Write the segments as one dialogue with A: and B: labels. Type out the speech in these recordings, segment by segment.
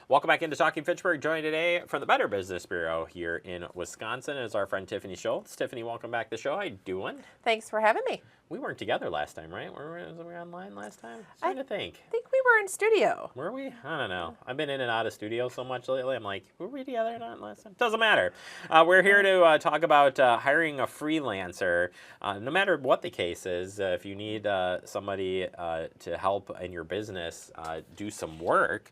A: Welcome back into Talking Fitchburg. Joined today from the Better Business Bureau here in Wisconsin is our friend Tiffany Schultz. Tiffany, welcome back to the show. How you doing?
B: Thanks for having me.
A: We weren't together last time, right? Was we online last time? I'm trying to think.
B: I think we were in studio.
A: Were we? I don't know. I've been in and out of studio so much lately. I'm like, were we together or not last time? Doesn't matter. We're here to talk about hiring a freelancer. No matter what the case is, if you need somebody to help in your business do some work,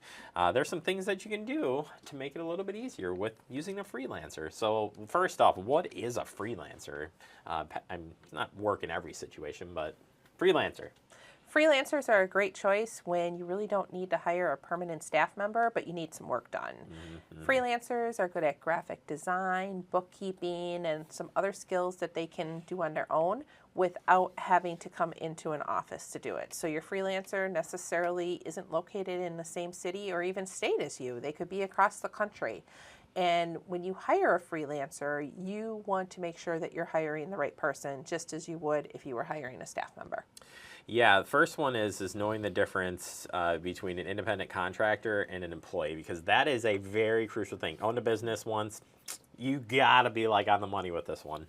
A: there's some things that you can do to make it a little bit easier with using a freelancer. So first off, what is a freelancer? I'm not work in every situation, but freelancer.
B: Freelancers are a great choice when you really don't need to hire a permanent staff member, but you need some work done. Freelancers are good at graphic design, bookkeeping, and some other skills that they can do on their own without having to come into an office to do it. So your freelancer necessarily isn't located in the same city or even state as you. They could be across the country. And when you hire a freelancer, you want to make sure that you're hiring the right person, just as you would if you were hiring a staff member.
A: Yeah, the first one is knowing the difference between an independent contractor and an employee, because that is a very crucial thing. Own a business once, you gotta be like on the money with this one.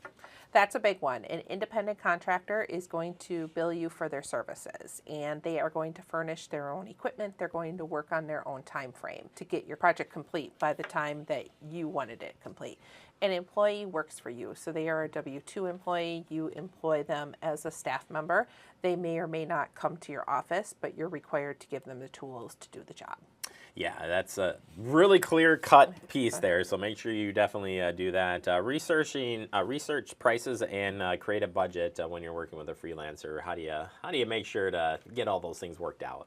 B: That's a big one. An independent contractor is going to bill you for their services, and they are going to furnish their own equipment. They're going to work on their own time frame to get your project complete by the time that you wanted it complete. An employee works for you, so they are a W-2 employee. You employ them as a staff member. They may or may not come to your office, but you're required to give them the tools to do the job.
A: Yeah, that's a really clear-cut piece there, so make sure you definitely do that. Research prices and create a budget when you're working with a freelancer. How do you make sure to get all those things worked out?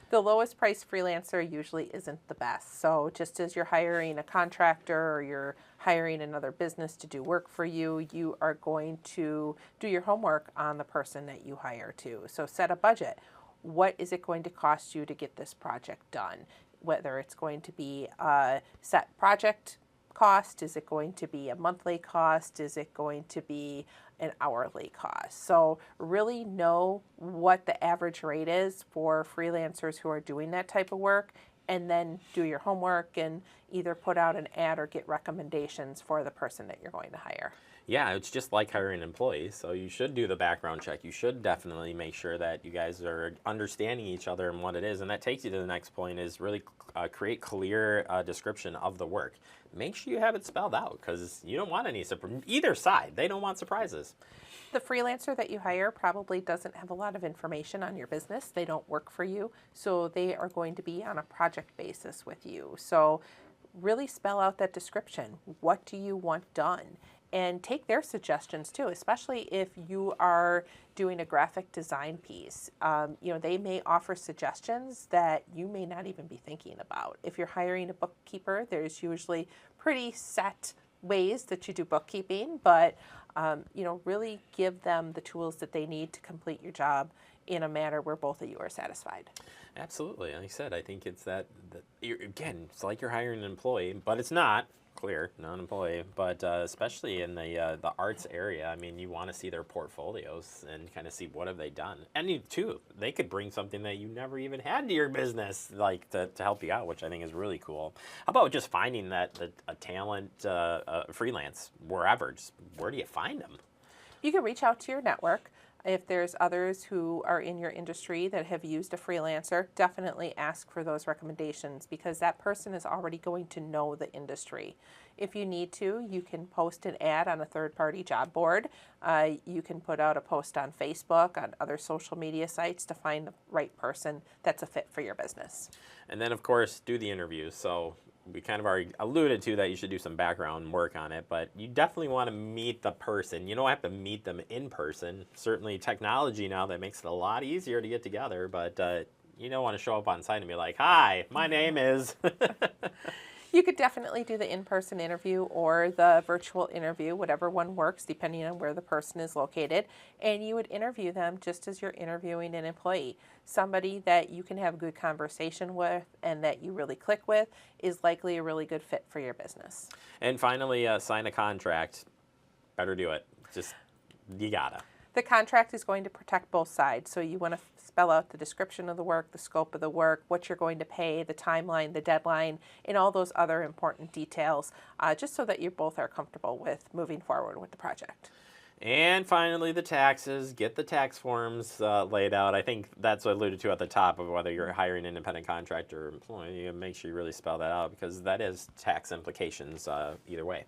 B: The lowest price freelancer usually isn't the best. So just as you're hiring a contractor or you're hiring another business to do work for you, you are going to do your homework on the person that you hire too. So set a budget. What is it going to cost you to get this project done? Whether it's going to be a set project cost, is it going to be a monthly cost, is it going to be an hourly cost? So really know what the average rate is for freelancers who are doing that type of work, and then do your homework and either put out an ad or get recommendations for the person that you're going to hire.
A: Yeah, it's just like hiring employees, so you should do the background check. You should definitely make sure that you guys are understanding each other and what it is, and that takes you to the next point is really create clear description of the work. Make sure you have it spelled out, because you don't want any either side. They don't want surprises.
B: The freelancer that you hire probably doesn't have a lot of information on your business. They don't work for you, so they are going to be on a project basis with you. So really spell out that description. What do you want done? And take their suggestions too, especially if you are doing a graphic design piece. They may offer suggestions that you may not even be thinking about. If you're hiring a bookkeeper, there's usually pretty set ways that you do bookkeeping, but really give them the tools that they need to complete your job in a manner where both of you are satisfied.
A: Absolutely. Like I said, I think it's again, it's like you're hiring an employee, but it's not. Clear, non-employee, but especially in the arts area, I mean, you want to see their portfolios and kind of see what have they done. And you too, they could bring something that you never even had to your business, like to help you out, which I think is really cool. How about just finding a talent freelance wherever? Just where do you find them?
B: You can reach out to your network. If there's others who are in your industry that have used a freelancer, definitely ask for those recommendations, because that person is already going to know the industry. If you need to, you can post an ad on a third-party job board. You can put out a post on Facebook, on other social media sites to find the right person that's a fit for your business.
A: And then, of course, do the interviews. So we kind of already alluded to that you should do some background work on it, but you definitely want to meet the person. You don't have to meet them in person. Certainly technology now that makes it a lot easier to get together, but you don't want to show up on site and be like, hi, my name is...
B: You could definitely do the in-person interview or the virtual interview, whatever one works, depending on where the person is located. And you would interview them just as you're interviewing an employee. Somebody that you can have a good conversation with and that you really click with is likely a really good fit for your business.
A: And finally, sign a contract. Better do it. You gotta.
B: The contract is going to protect both sides, so you want to spell out the description of the work, the scope of the work, what you're going to pay, the timeline, the deadline, and all those other important details, just so that you both are comfortable with moving forward with the project.
A: And finally, the taxes. Get the tax forms laid out. I think that's what alluded to at the top of whether you're hiring an independent contractor or employee. Make sure you really spell that out because that is tax implications either way.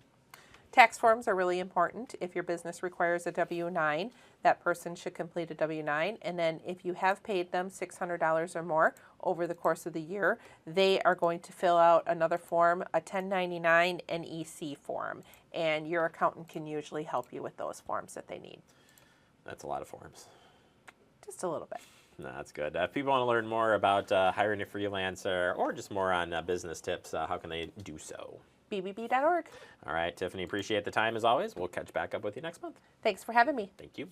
B: Tax forms are really important. If your business requires a W-9, that person should complete a W-9. And then if you have paid them $600 or more over the course of the year, they are going to fill out another form, a 1099 NEC form. And your accountant can usually help you with those forms that they need.
A: That's a lot of forms.
B: Just a little bit.
A: No, that's good. If people want to learn more about hiring a freelancer or just more on business tips, how can they do so?
B: BBB.org.
A: All right, Tiffany, appreciate the time as always. We'll catch back up with you next month.
B: Thanks for having me.
A: Thank you.